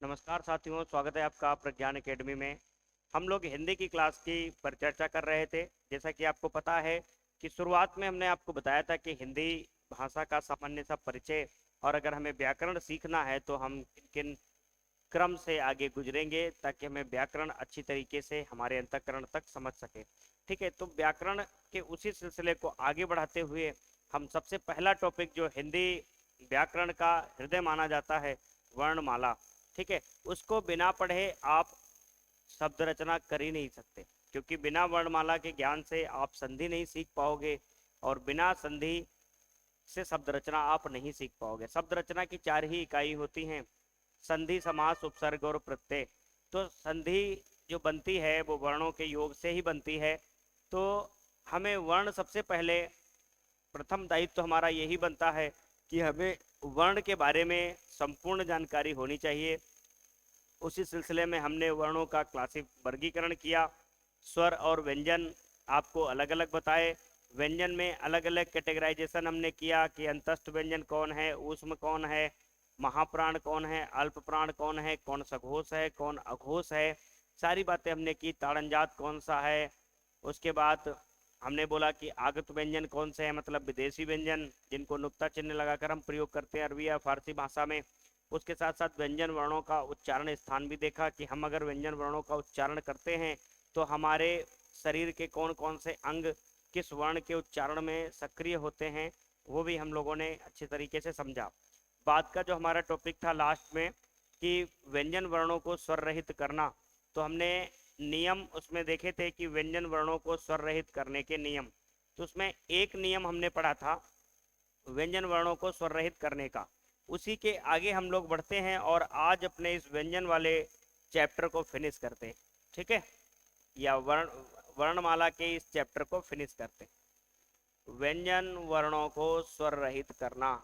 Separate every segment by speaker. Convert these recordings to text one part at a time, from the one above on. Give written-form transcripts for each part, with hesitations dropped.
Speaker 1: नमस्कार साथियों, स्वागत है आपका प्रज्ञान एकेडमी में। हम लोग हिंदी की क्लास की पर चर्चा कर रहे थे। जैसा कि आपको पता है कि शुरुआत में हमने आपको बताया था कि हिंदी भाषा का सामान्य सा परिचय और अगर हमें व्याकरण सीखना है तो हम किन किन क्रम से आगे गुजरेंगे ताकि हमें व्याकरण अच्छी तरीके से हमारे अंतःकरण तक समझ सके। ठीक है, तो व्याकरण के उसी सिलसिले को आगे बढ़ाते हुए हम सबसे पहला टॉपिक जो हिंदी व्याकरण का हृदय माना जाता है, वर्णमाला। ठीक है, उसको बिना पढ़े आप शब्द रचना कर ही नहीं सकते, क्योंकि बिना वर्णमाला के ज्ञान से आप संधि नहीं सीख पाओगे और बिना संधि से शब्द रचना आप नहीं सीख पाओगे। शब्द रचना की चार ही इकाई होती हैं: संधि, समास, उपसर्ग और प्रत्यय। तो संधि जो बनती है वो वर्णों के योग से ही बनती है। तो हमें वर्ण सबसे पहले प्रथम दायित्व तो हमारा यही बनता है कि हमें वर्ण के बारे में संपूर्ण जानकारी होनी चाहिए। उसी सिलसिले में हमने वर्णों का क्लासिक वर्गीकरण किया। स्वर और व्यंजन आपको अलग अलग बताए। व्यंजन में अलग अलग कैटेगराइजेशन हमने किया कि अंतस्थ व्यंजन कौन है, ऊष्म कौन है, महाप्राण कौन है, अल्प प्राण कौन है, कौन सघोष है, कौन अघोष है, सारी बातें हमने की। ताड़नजात कौन सा है। उसके बाद हमने बोला कि आगत व्यंजन कौन से हैं, मतलब विदेशी व्यंजन जिनको नुक्ता चिन्ह लगाकर हम प्रयोग करते हैं अरबी या फारसी भाषा में। उसके साथ साथ व्यंजन वर्णों का उच्चारण स्थान भी देखा कि हम अगर व्यंजन वर्णों का उच्चारण करते हैं तो हमारे शरीर के कौन कौन से अंग किस वर्ण के उच्चारण में सक्रिय होते हैं, वो भी हम लोगों ने अच्छे तरीके से समझा। बाद का जो हमारा टॉपिक था लास्ट में कि व्यंजन वर्णों को स्वर रहित करना, तो हमने नियम उसमें देखे थे कि व्यंजन वर्णों को स्वर रहित करने के नियम। तो उसमें एक नियम हमने पढ़ा था व्यंजन वर्णों को स्वर रहित करने का। उसी के आगे हम लोग बढ़ते हैं और आज अपने इस व्यंजन वाले चैप्टर को फिनिश करते हैं। ठीक है, या वर्णमाला के इस चैप्टर को फिनिश करते हैं, व्यंजन वर्णों को स्वर रहित करना।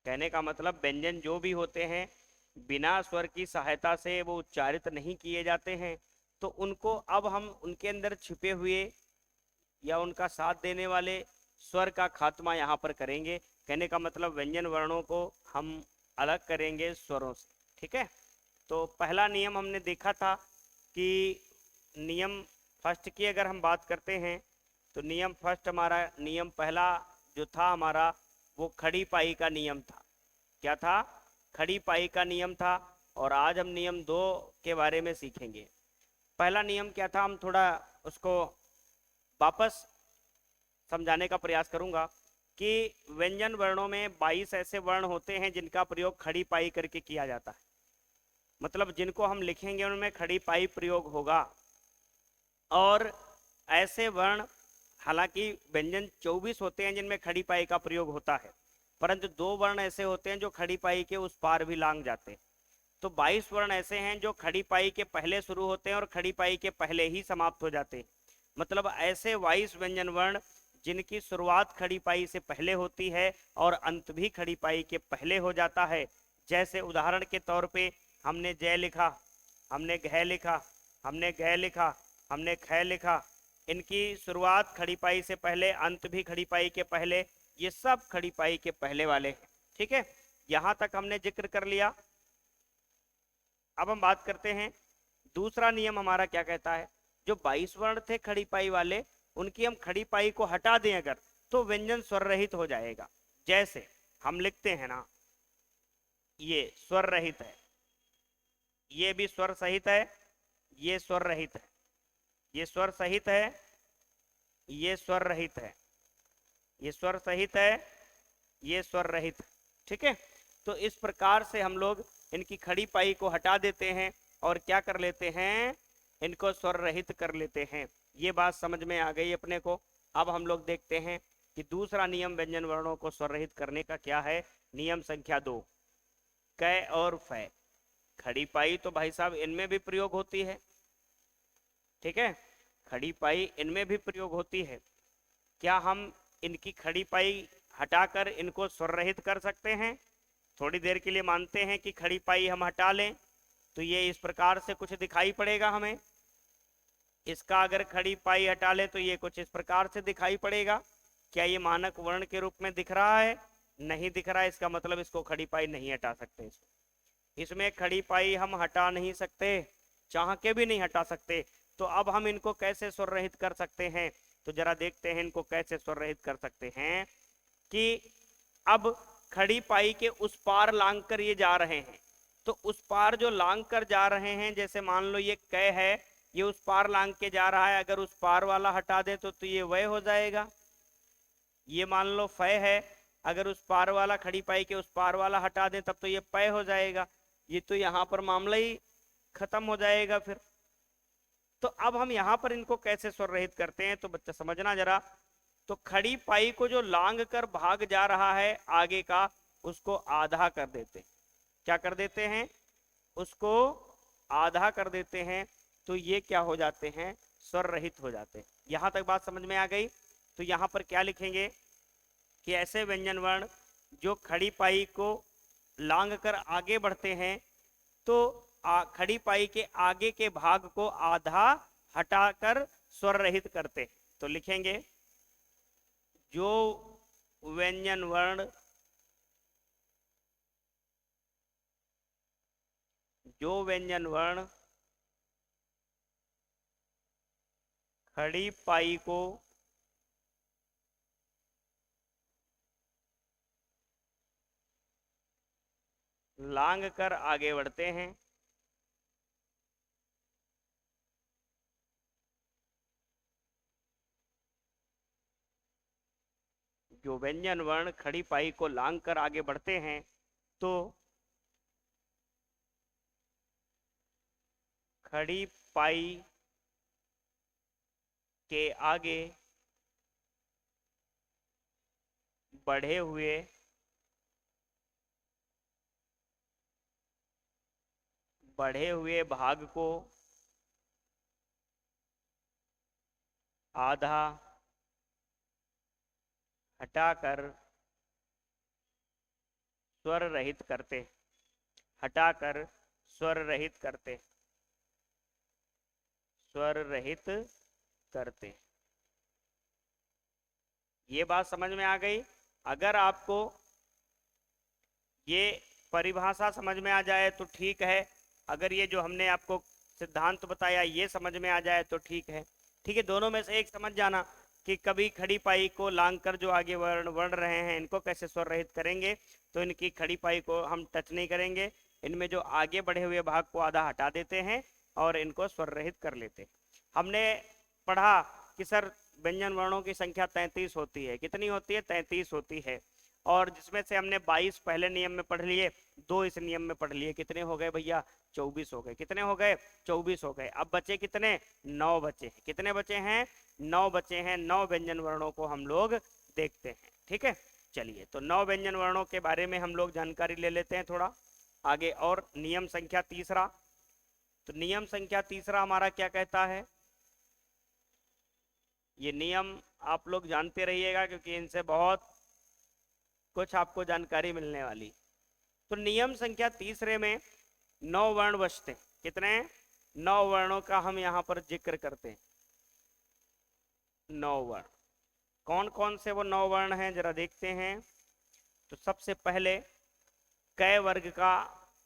Speaker 1: कहने का मतलब व्यंजन जो भी होते हैं बिना स्वर की सहायता से वो उच्चारित नहीं किए जाते हैं, तो उनको अब हम उनके अंदर छिपे हुए या उनका साथ देने वाले स्वर का खात्मा यहाँ पर करेंगे। कहने का मतलब व्यंजन वर्णों को हम अलग करेंगे स्वरों से। ठीक है, तो पहला नियम हमने देखा था कि नियम फर्स्ट की अगर हम बात करते हैं तो नियम फर्स्ट हमारा नियम पहला जो था हमारा वो खड़ी पाई का नियम था। क्या था? खड़ी पाई का नियम था। और आज हम नियम दो के बारे में सीखेंगे। पहला नियम क्या था, हम थोड़ा उसको वापस समझाने का प्रयास करूंगा कि व्यंजन वर्णों में 22 ऐसे वर्ण होते हैं जिनका प्रयोग खड़ी पाई करके किया जाता है। मतलब जिनको हम लिखेंगे उनमें खड़ी पाई प्रयोग होगा। और ऐसे वर्ण, हालांकि व्यंजन 24 होते हैं जिनमें खड़ी पाई का प्रयोग होता है, परंतु दो वर्ण ऐसे होते हैं जो खड़ी पाई के उस पार भी लांग जाते हैं। तो 22 वर्ण ऐसे हैं जो खड़ी पाई के पहले शुरू होते हैं और खड़ी पाई के पहले ही समाप्त हो जाते हैं। मतलब ऐसे 22 व्यंजन वर्ण जिनकी शुरुआत खड़ी पाई से पहले होती है और अंत भी खड़ी पाई के पहले हो जाता है। जैसे उदाहरण के तौर पे हमने जय लिखा, हमने घ लिखा, हमने गय लिखा, हमने ख लिखा। इनकी शुरुआत खड़ी पाई से पहले, अंत भी खड़ी पाई के पहले, ये सब खड़ी पाई के पहले वाले हैं। ठीक है, यहां तक हमने जिक्र कर लिया। अब हम बात करते हैं दूसरा नियम हमारा क्या कहता है। जो 22 वर्ण थे खड़ी पाई वाले, उनकी हम खड़ी पाई को हटा दें अगर, तो व्यंजन स्वर रहित हो जाएगा। जैसे हम लिखते हैं ना, ये स्वर रहित है, ये भी स्वर सहित है, ये स्वर रहित है, ये स्वर सहित है, ये स्वर रहित है, ये स्वर सहित है, ये स्वर रहित है। ठीक है, तो इस प्रकार से हम लोग इनकी खड़ी पाई को हटा देते हैं और क्या कर लेते हैं, इनको स्वर रहित कर लेते हैं। ये बात समझ में आ गई अपने को। अब हम लोग देखते हैं कि दूसरा नियम व्यंजन वर्णों को स्वर रहित करने का क्या है। नियम संख्या 2, कै और फै। खड़ी पाई तो भाई साहब इनमें भी प्रयोग होती है। ठीक है, खड़ी पाई इनमें भी प्रयोग होती है। क्या हम इनकी खड़ी पाई हटाकर इनको स्वर रहित कर सकते हैं? थोड़ी देर के लिए मानते हैं कि खड़ी पाई हम हटा लें तो ये इस प्रकार से कुछ दिखाई पड़ेगा हमें। इसका अगर खड़ी पाई हटा ले तो ये कुछ इस प्रकार से दिखाई पड़ेगा। क्या ये मानक वर्ण के रूप में दिख रहा है? नहीं दिख रहा है, इसका मतलब इसको खड़ी पाई नहीं हटा सकते। इसमें खड़ी पाई हम हटा नहीं सकते, चाह के भी नहीं हटा सकते। तो अब हम इनको कैसे स्वर रहित कर सकते हैं? तो जरा देखते हैं इनको कैसे स्वर रहित कर सकते हैं। कि अब खड़ी पाई के उस पार लांग कर ये जा रहे हैं, तो उस पार जो लांग कर जा रहे हैं, जैसे मान लो ये कै है, ये उस पार लांग के जा रहा है, अगर उस पार वाला हटा दे तो ये वह हो जाएगा। ये मान लो फय है, अगर उस पार वाला खड़ी पाई के उस पार वाला हटा दें तब तो ये पय हो जाएगा। ये तो यहां पर मामला ही खत्म हो जाएगा फिर। तो अब हम यहां पर इनको कैसे स्वर रहित करते हैं, तो बच्चा समझना जरा। तो खड़ी पाई को जो लांग कर भाग जा रहा है आगे का, उसको आधा कर देते हैं। क्या कर देते हैं? उसको आधा कर देते हैं। तो ये क्या हो जाते हैं? स्वर रहित हो जाते हैं। यहां तक बात समझ में आ गई? तो यहां पर क्या लिखेंगे कि ऐसे व्यंजन वर्ण जो खड़ी पाई को लांग कर आगे बढ़ते हैं, तो खड़ी पाई के आगे के भाग को आधा हटाकर स्वर रहित करते। तो लिखेंगे जो व्यंजन वर्ण खड़ी पाई को लांग कर आगे बढ़ते हैं, जो व्यंजन वर्ण खड़ी पाई को लांग कर आगे बढ़ते हैं, तो खड़ी पाई के आगे बढ़े हुए भाग को आधा हटाकर स्वर रहित करते। हटाकर स्वर रहित करते। स्वर रहित करते। ये बात समझ में आ गई? अगर आपको ये परिभाषा समझ में आ जाए तो ठीक है, अगर ये जो हमने आपको सिद्धांत बताया ये समझ में आ जाए तो ठीक है। ठीक है, दोनों में से एक समझ जाना कि कभी खड़ी पाई को लांग कर जो आगे वर्ण बढ़ रहे हैं इनको कैसे स्वर रहित करेंगे। तो इनकी खड़ी पाई को हम टच नहीं करेंगे, इनमें जो आगे बढ़े हुए भाग को आधा हटा देते हैं और इनको स्वर रहित कर लेते हैं। हमने पढ़ा कि सर व्यंजन वर्णों की संख्या 33 होती है। कितनी होती है? 33 होती है। और जिसमें से हमने 22 पहले नियम में पढ़ लिए, 2 इस नियम में पढ़ लिए। कितने हो गए भैया? 24 हो गए। कितने हो गए? 24 हो गए। अब बचे कितने? 9 बचे हैं। कितने बचे हैं? 9 बचे हैं। 9 व्यंजन वर्णों को हम लोग देखते हैं। ठीक है, चलिए तो 9 व्यंजन वर्णों के बारे में हम लोग जानकारी ले लेते हैं थोड़ा आगे। और नियम संख्या तीसरा, तो नियम संख्या तीसरा हमारा क्या कहता है? ये नियम आप लोग जानते रहिएगा क्योंकि इनसे बहुत कुछ आपको जानकारी मिलने वाली। तो नियम संख्या तीसरे में 9 वर्ण बचते। कितने? 9 वर्णों का हम यहां पर जिक्र करते हैं। 9 वर्ण कौन कौन से वो 9 वर्ण हैं जरा देखते हैं। तो सबसे पहले कै वर्ग का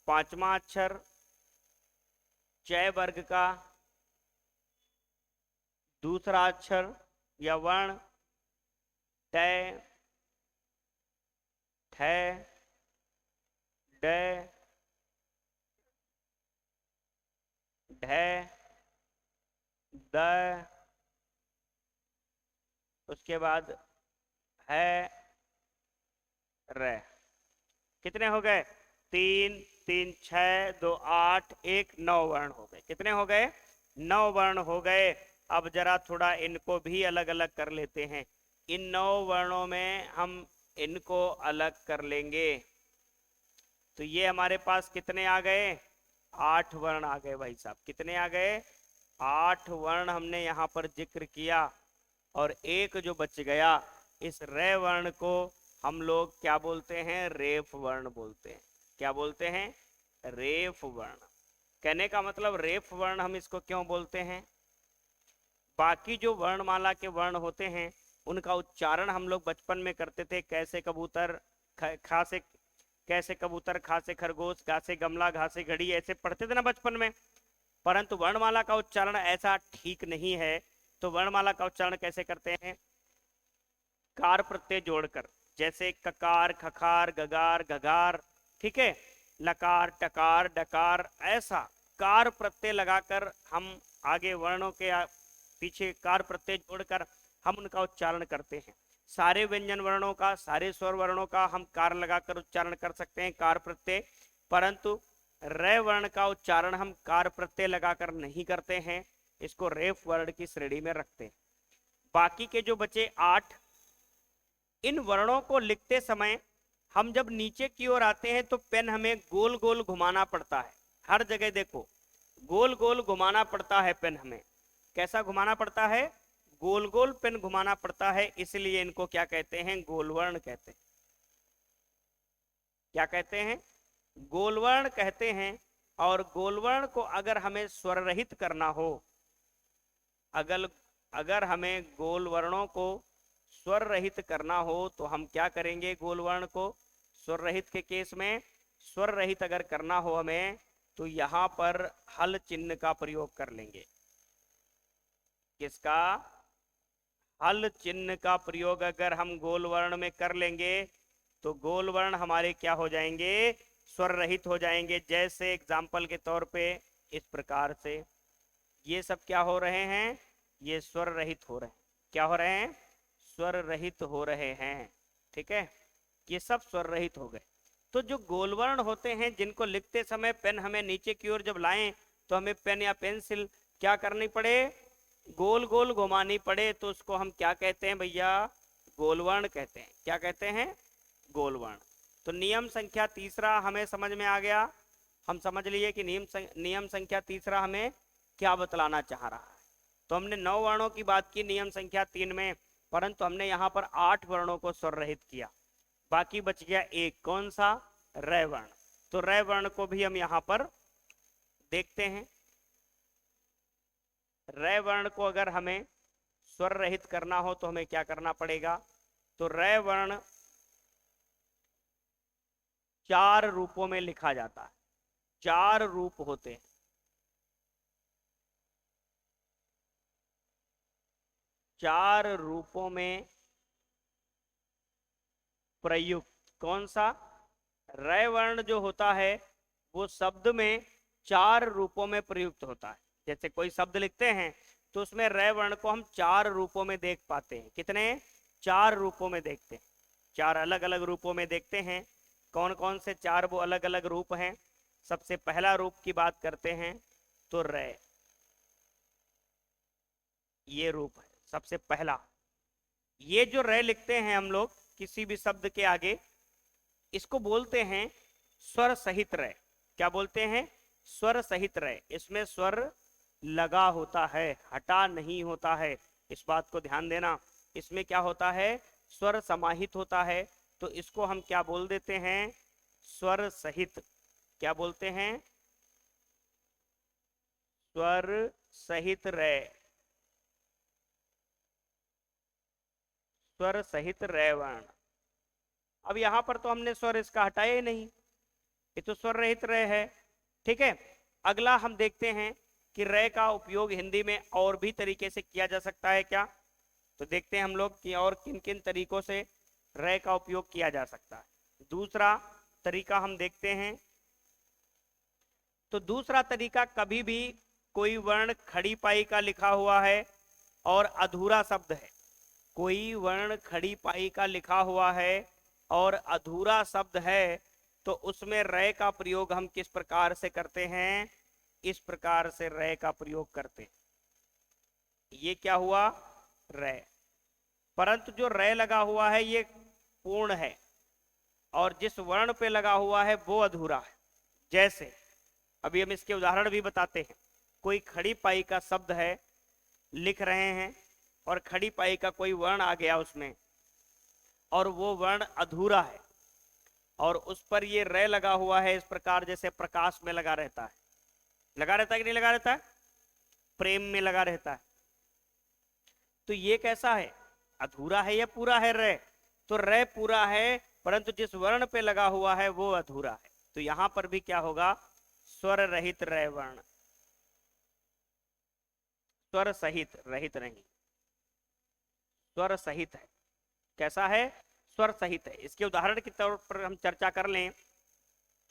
Speaker 1: 5वां अक्षर, चय वर्ग का दूसरा अक्षर या वर्ण, टय, ठय, डय, ढय, द, उसके बाद है, र। कितने हो गए? 3 3 6 2 8 1 9 वर्ण हो गए। कितने हो गए? 9 वर्ण हो गए। अब जरा थोड़ा इनको भी अलग अलग कर लेते हैं। इन 9 वर्णों में हम इनको अलग कर लेंगे। तो ये हमारे पास कितने आ गए? 8 वर्ण आ गए भाई साहब। कितने आ गए? 8 वर्ण हमने यहाँ पर जिक्र किया। और एक जो बच गया, इस रे वर्ण को हम लोग क्या बोलते हैं? रेफ वर्ण बोलते हैं। क्या बोलते हैं? रेफ वर्ण। कहने का मतलब रेफ वर्ण हम इसको क्यों बोलते हैं? बाकी जो वर्णमाला के वर्ण होते हैं उनका उच्चारण हम लोग बचपन में करते थे, कैसे कबूतर, खा से कैसे कबूतर, खा से खरगोश, गा से गमला, घा से घड़ी, ऐसे पढ़ते थे ना बचपन में। परंतु वर्णमाला का उच्चारण ऐसा ठीक नहीं है। तो वर्णमाला का उच्चारण कैसे करते हैं? कार प्रत्यय जोड़कर, जैसे ककार, खकार, गगार, घगार, ठीक है, लकार, टकार, डकार, ऐसा कार प्रत्यय लगाकर हम आगे वर्णों के पीछे कार प्रत्यय जोड़कर हम उनका उच्चारण करते हैं। सारे व्यंजन वर्णों का, सारे स्वर वर्णों का हम कार लगाकर उच्चारण कर सकते हैं, कार प्रत्यय। परंतु रे वर्ण का उच्चारण हम कार प्रत्यय लगाकर नहीं करते हैं, इसको रेफ वर्ण की श्रेणी में रखते हैं। बाकी के जो बचे 8, इन वर्णों को लिखते समय हम जब नीचे की ओर आते हैं तो पेन हमें गोल गोल घुमाना पड़ता है। हर जगह देखो गोल गोल घुमाना पड़ता है पेन हमें। कैसा घुमाना पड़ता है? गोल गोल पेन घुमाना पड़ता है, इसलिए इनको क्या कहते हैं? गोलवर्ण कहते हैं। क्या कहते हैं? गोलवर्ण कहते हैं। और गोलवर्ण को अगर हमें स्वर रहित करना हो, अगर हमें गोल वर्णों को स्वर रहित करना हो तो हम क्या करेंगे? गोलवर्ण को स्वर रहित के केस में, स्वर रहित अगर करना हो हमें तो यहां पर हल चिन्ह का प्रयोग कर लेंगे। किसका? हल चिन्ह का प्रयोग अगर हम गोल वर्ण में कर लेंगे तो गोल वर्ण हमारे क्या हो जाएंगे? स्वर रहित हो जाएंगे। जैसे एग्जाम्पल के तौर पे इस प्रकार से ये सब क्या हो रहे हैं? ये स्वर रहित हो रहे हैं। क्या हो रहे हैं? स्वर रहित हो रहे हैं। ठीक है, ये सब स्वर रहित हो गए। तो जो गोलवर्ण होते हैं जिनको लिखते समय पेन हमें नीचे की ओर जब लाएं तो हमें पेन या पेंसिल क्या करनी पड़े? गोल गोल घुमानी पड़े, तो उसको हम क्या कहते हैं भैया? गोलवर्ण कहते हैं। क्या कहते हैं? गोलवर्ण। तो नियम संख्या तीसरा हमें समझ में आ गया। हम समझ लिए कि नियम संख्या तीसरा हमें क्या बतलाना चाह रहा है। तो हमने 9 वर्णों की बात की नियम संख्या 3 में, परंतु हमने यहाँ पर 8 वर्णों को स्वर रहित किया। बाकी बच गया एक, कौन सा? रे वर्ण। तो रे वर्ण को भी हम यहाँ पर देखते हैं। रे वर्ण को अगर हमें स्वर रहित करना हो तो हमें क्या करना पड़ेगा? तो रे वर्ण 4 रूपों में लिखा जाता है। 4 रूप होते हैं। 4 रूपों में प्रयुक्त। कौन सा? रे वर्ण जो होता है वो शब्द में 4 रूपों में प्रयुक्त होता है। जैसे कोई शब्द लिखते हैं तो उसमें रे वर्ण को हम 4 रूपों में देख पाते हैं। कितने? 4 रूपों में देखते हैं। 4 अलग अलग रूपों में देखते हैं। कौन कौन से 4 वो अलग अलग रूप हैं? सबसे पहला रूप की बात करते हैं तो रे, ये रूप है सबसे पहला। ये जो रे लिखते हैं हम लोग किसी भी शब्द के आगे, इसको बोलते हैं स्वर सहित रे। क्या बोलते हैं? स्वर सहित रे। इसमें स्वर लगा होता है, हटा नहीं होता है। इस बात को ध्यान देना। इसमें क्या होता है? स्वर समाहित होता है। तो इसको हम क्या बोल देते हैं? स्वर सहित। क्या बोलते हैं? स्वर सहित रे। स्वर सहित रे वर्ण। अब यहां पर तो हमने स्वर इसका हटाया ही नहीं, ये तो स्वर रहित रे है। ठीक है, अगला हम देखते हैं कि रे का उपयोग हिंदी में और भी तरीके से किया जा सकता है क्या। तो देखते हैं हम लोग कि और किन किन तरीकों से रे का उपयोग किया जा सकता है। दूसरा तरीका हम देखते हैं। तो दूसरा तरीका, कभी भी कोई वर्ण खड़ी पाई का लिखा हुआ है और अधूरा शब्द है, कोई वर्ण खड़ी पाई का लिखा हुआ है और अधूरा शब्द है, तो उसमें रे का प्रयोग हम किस प्रकार से करते हैं? इस प्रकार से रे का प्रयोग करते हैं। ये क्या हुआ? रे। परंतु जो रे लगा हुआ है ये पूर्ण है और जिस वर्ण पे लगा हुआ है वो अधूरा है। जैसे अभी हम इसके उदाहरण भी बताते हैं। कोई खड़ी पाई का शब्द है, लिख रहे हैं और खड़ी पाई का कोई वर्ण आ गया उसमें और वो वर्ण अधूरा है और उस पर ये रे लगा हुआ है, इस प्रकार जैसे प्रकाश में लगा रहता है। लगा रहता है कि नहीं लगा रहता है? प्रेम में लगा रहता है। तो ये कैसा है, अधूरा है या पूरा है रे? तो रे पूरा है, परंतु जिस वर्ण पे लगा हुआ है वो अधूरा है। तो यहां पर भी क्या होगा, स्वर रहित रे वर्ण, स्वर सहित, रहित नहीं, स्वर सहित है। कैसा है, स्वर सहित है। इसके उदाहरण के तौर पर हम चर्चा कर लें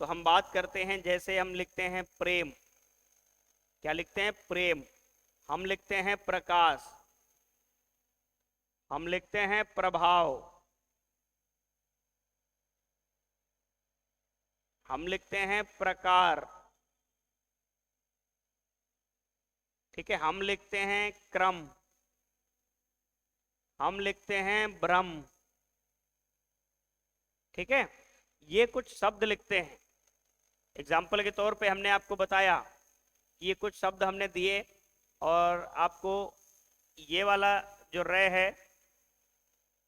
Speaker 1: तो हम बात करते हैं, जैसे हम लिखते हैं प्रेम, क्या लिखते हैं, प्रेम। हम लिखते हैं प्रकाश, हम लिखते हैं प्रभाव, हम लिखते हैं प्रकार, ठीक है, हम लिखते हैं क्रम, हम लिखते हैं ब्रह्म, ठीक है। ये कुछ शब्द लिखते हैं। एग्जाम्पल के तौर पे हमने आपको बताया कि ये कुछ शब्द हमने दिए, और आपको ये वाला जो रे है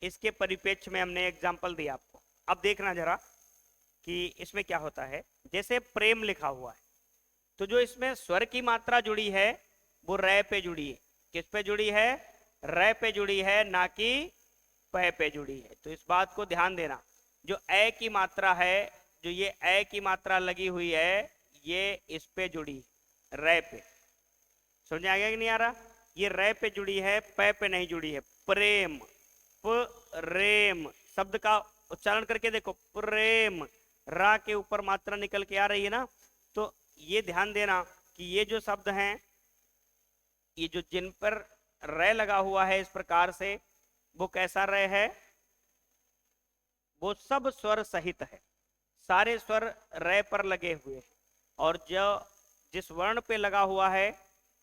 Speaker 1: इसके परिप्रेक्ष्य में हमने एग्जाम्पल दिया आपको। अब देखना जरा कि इसमें क्या होता है। जैसे प्रेम लिखा हुआ है, तो जो इसमें स्वर की मात्रा जुड़ी है वो रे पे जुड़ी है। किस पे जुड़ी है, रे पे जुड़ी है, ना कि पे पे जुड़ी है। तो इस बात को ध्यान देना, जो ए की मात्रा है, जो ये ए की मात्रा लगी हुई है, ये इस पे जुड़ी, रे पे। समझ आ गया कि नहीं आ रहा? ये रे पे जुड़ी है, पे नहीं जुड़ी है। प्रेम, प्रेम शब्द का उच्चारण करके देखो, प्रेम, रा के ऊपर मात्रा निकल के आ रही है ना। तो ये ध्यान देना कि ये जो शब्द हैं, ये जो जिन पर रे लगा हुआ है इस प्रकार से, वो कैसा रे है, वो सब स्वर सहित है, सारे स्वर रे पर लगे हुए हैं। और जो जिस वर्ण पे लगा हुआ है,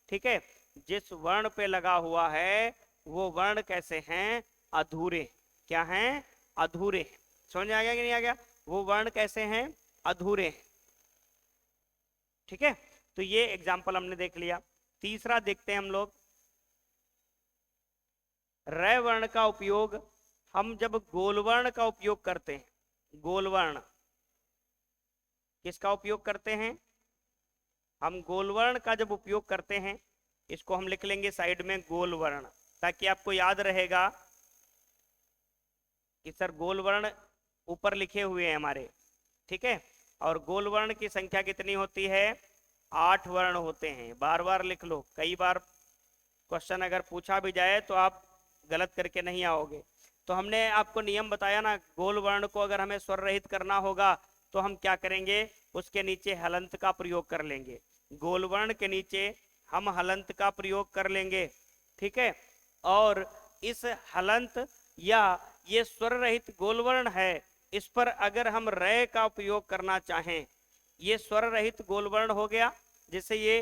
Speaker 1: ठीक है, जिस वर्ण पे लगा हुआ है वो वर्ण कैसे हैं, अधूरे। क्या हैं, अधूरे। समझ आ गया कि नहीं आ गया? वो वर्ण कैसे हैं, अधूरे हैं, ठीक है। तो ये एग्जाम्पल हमने देख लिया। तीसरा देखते हैं हम लोग, रे वर्ण का उपयोग हम जब गोल वर्ण का उपयोग करते हैं, गोल वर्ण किसका उपयोग करते हैं, हम गोल वर्ण का जब उपयोग करते हैं, इसको हम लिख लेंगे साइड में गोल वर्ण, ताकि आपको याद रहेगा कि सर गोल वर्ण ऊपर लिखे हुए हैं हमारे, ठीक है। और गोल वर्ण की संख्या कितनी होती है, 8 वर्ण होते हैं। बार बार लिख लो, कई बार क्वेश्चन अगर पूछा भी जाए तो आप गलत करके नहीं आओगे। तो हमने आपको नियम बताया ना, गोल वर्ण को अगर हमें स्वर रहित करना होगा तो हम क्या करेंगे, उसके नीचे हलंत का प्रयोग कर लेंगे। गोल वर्ण के नीचे हम हलंत का प्रयोग कर लेंगे, ठीक है। और इस हलंत या ये स्वर रहित गोल वर्ण है, इस पर अगर हम रे का उपयोग करना चाहें, ये स्वर रहित गोल वर्ण हो गया। जैसे ये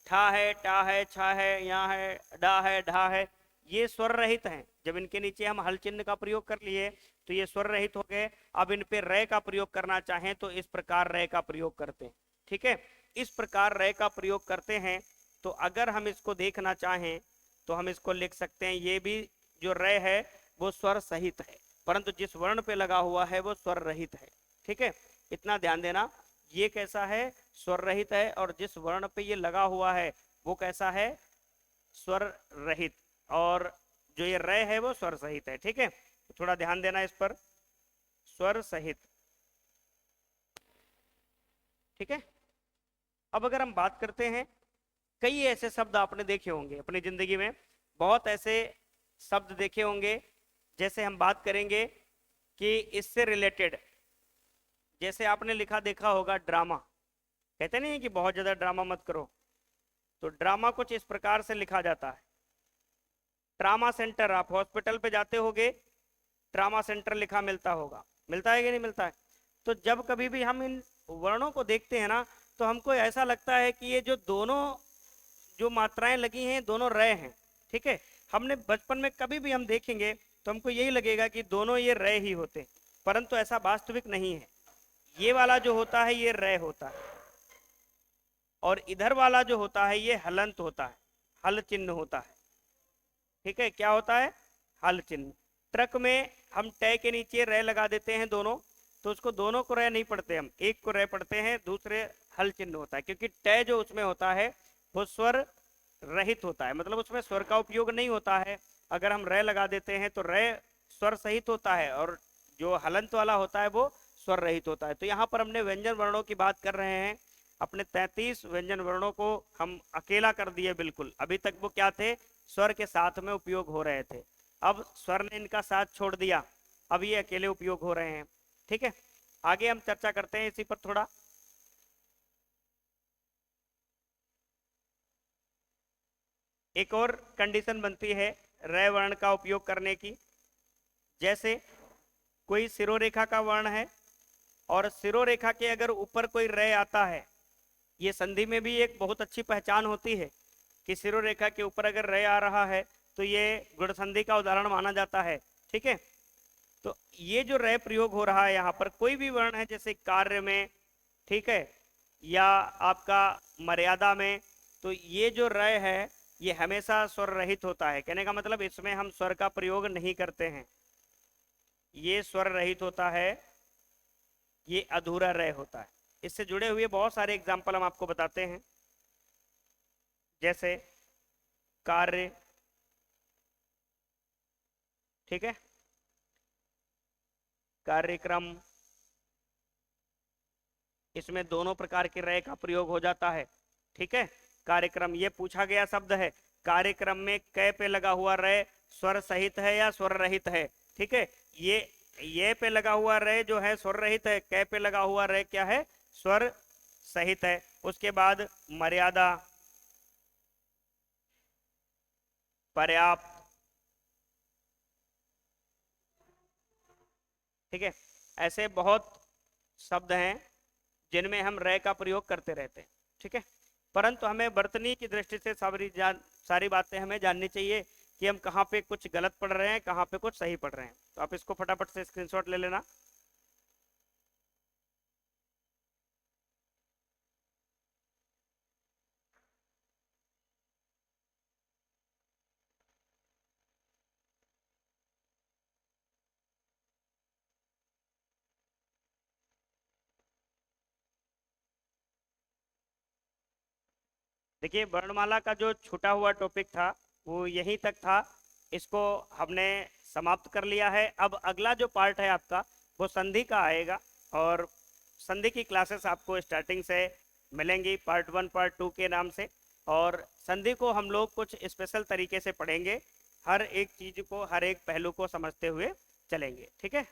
Speaker 1: ठा है, टा है, छा है, या है, डा है, ढा है, ये स्वर रहित हैं। जब इनके नीचे हम हल चिन्ह का प्रयोग कर लिए तो ये स्वर रहित हो गए। अब इन पे रे का प्रयोग करना चाहें तो इस प्रकार रे का प्रयोग करते हैं, ठीक है। इस प्रकार रे का प्रयोग करते हैं। तो अगर हम इसको देखना चाहें तो हम इसको लिख सकते हैं, ये भी जो रे है वो स्वर सहित है, परंतु जिस वर्ण पे लगा हुआ है वो स्वर रहित है, ठीक है। इतना ध्यान देना, ये कैसा है, स्वर रहित है, और जिस वर्ण पे ये लगा हुआ है वो कैसा है, स्वर रहित। और जो ये रे है वो स्वर सहित है, ठीक है। तो थोड़ा ध्यान देना इस पर, स्वर सहित, ठीक है। अब अगर हम बात करते हैं, कई ऐसे शब्द आपने देखे होंगे अपनी जिंदगी में, बहुत ऐसे शब्द देखे होंगे। जैसे हम बात करेंगे कि इससे रिलेटेड, जैसे आपने लिखा देखा होगा ड्रामा, कहते नहीं कि बहुत ज्यादा ड्रामा मत करो, तो ड्रामा कुछ इस प्रकार से लिखा जाता है। ट्रामा सेंटर, आप हॉस्पिटल पे जाते होगे, ट्रामा सेंटर लिखा मिलता होगा, मिलता है कि नहीं मिलता है? तो जब कभी भी हम इन वर्णों को देखते हैं ना, तो हमको ऐसा लगता है कि ये जो दोनों जो मात्राएं लगी हैं दोनों रे हैं, ठीक है। हमने बचपन में कभी भी हम देखेंगे तो हमको यही लगेगा कि दोनों ये रे ही होते हैं, परंतु ऐसा वास्तविक नहीं है। ये वाला जो होता है ये रे होता है, और इधर वाला जो होता है ये हलंत होता है, हल चिन्ह होता है, ठीक है। क्या होता है, हल चिन्ह। ट्रक में हम टय के नीचे रे लगा देते हैं दोनों, तो उसको दोनों को रे नहीं पढ़ते, हम एक को रे पढ़ते हैं, दूसरे हल चिन्ह होता है, क्योंकि टय जो उसमें होता है वो स्वर रहित होता है, मतलब उसमें स्वर का उपयोग नहीं होता है। अगर हम रे लगा देते हैं तो रे स्वर सहित होता है और जो हलंत वाला होता है वो स्वर रहित होता है। तो यहाँ पर हमने व्यंजन वर्णों की बात कर रहे हैं। अपने 33 व्यंजन वर्णों को हम अकेला कर दिए बिल्कुल। अभी तक वो क्या थे, स्वर के साथ में उपयोग हो रहे थे। अब स्वर ने इनका साथ छोड़ दिया, अब ये अकेले उपयोग हो रहे हैं। ठीक है, आगे हम चर्चा करते हैं इसी पर थोड़ा। एक और कंडीशन बनती है रे वर्ण का उपयोग करने की। जैसे कोई सिरोरेखा का वर्ण है और सिरोरेखा के अगर ऊपर कोई रे आता है, ये संधि में भी एक बहुत अच्छी पहचान होती है कि सिरोरेखा के ऊपर अगर रे आ रहा है तो ये गुण संधि का उदाहरण माना जाता है। ठीक है, तो ये जो रे प्रयोग हो रहा है यहाँ पर, कोई भी वर्ण है जैसे कार्य में, ठीक है, या आपका मर्यादा में, तो ये जो रे है ये हमेशा स्वर रहित होता है। कहने का मतलब इसमें हम स्वर का प्रयोग नहीं करते हैं, ये स्वर रहित होता है, ये अधूरा रे होता है। इससे जुड़े हुए बहुत सारे एग्जाम्पल हम आपको बताते हैं। जैसे कार्य, ठीक है, कार्यक्रम, इसमें दोनों प्रकार के रे का प्रयोग हो जाता है। ठीक है, कार्यक्रम ये पूछा गया शब्द है, कार्यक्रम में कै पे लगा हुआ रे स्वर सहित है या स्वर रहित है। ठीक है, ये पे लगा हुआ रे जो है स्वर रहित है, कै पे लगा हुआ रे क्या है, स्वर सहित है। उसके बाद मर्यादा, पर्याप्त, ठीक है, ऐसे बहुत शब्द हैं जिनमें हम रे का प्रयोग करते रहते हैं। ठीक है, परंतु हमें वर्तनी की दृष्टि से सारी बातें हमें जाननी चाहिए कि हम कहाँ पे कुछ गलत पढ़ रहे हैं, कहाँ पे कुछ सही पढ़ रहे हैं। तो आप इसको फटाफट से स्क्रीनशॉट ले लेना। देखिए, वर्णमाला का जो छूटा हुआ टॉपिक था वो यहीं तक था, इसको हमने समाप्त कर लिया है। अब अगला जो पार्ट है आपका वो संधि का आएगा, और संधि की क्लासेस आपको स्टार्टिंग से मिलेंगी पार्ट 1 पार्ट 2 के नाम से। और संधि को हम लोग कुछ स्पेशल तरीके से पढ़ेंगे, हर एक चीज को, हर एक पहलू को समझते हुए चलेंगे। ठीक है।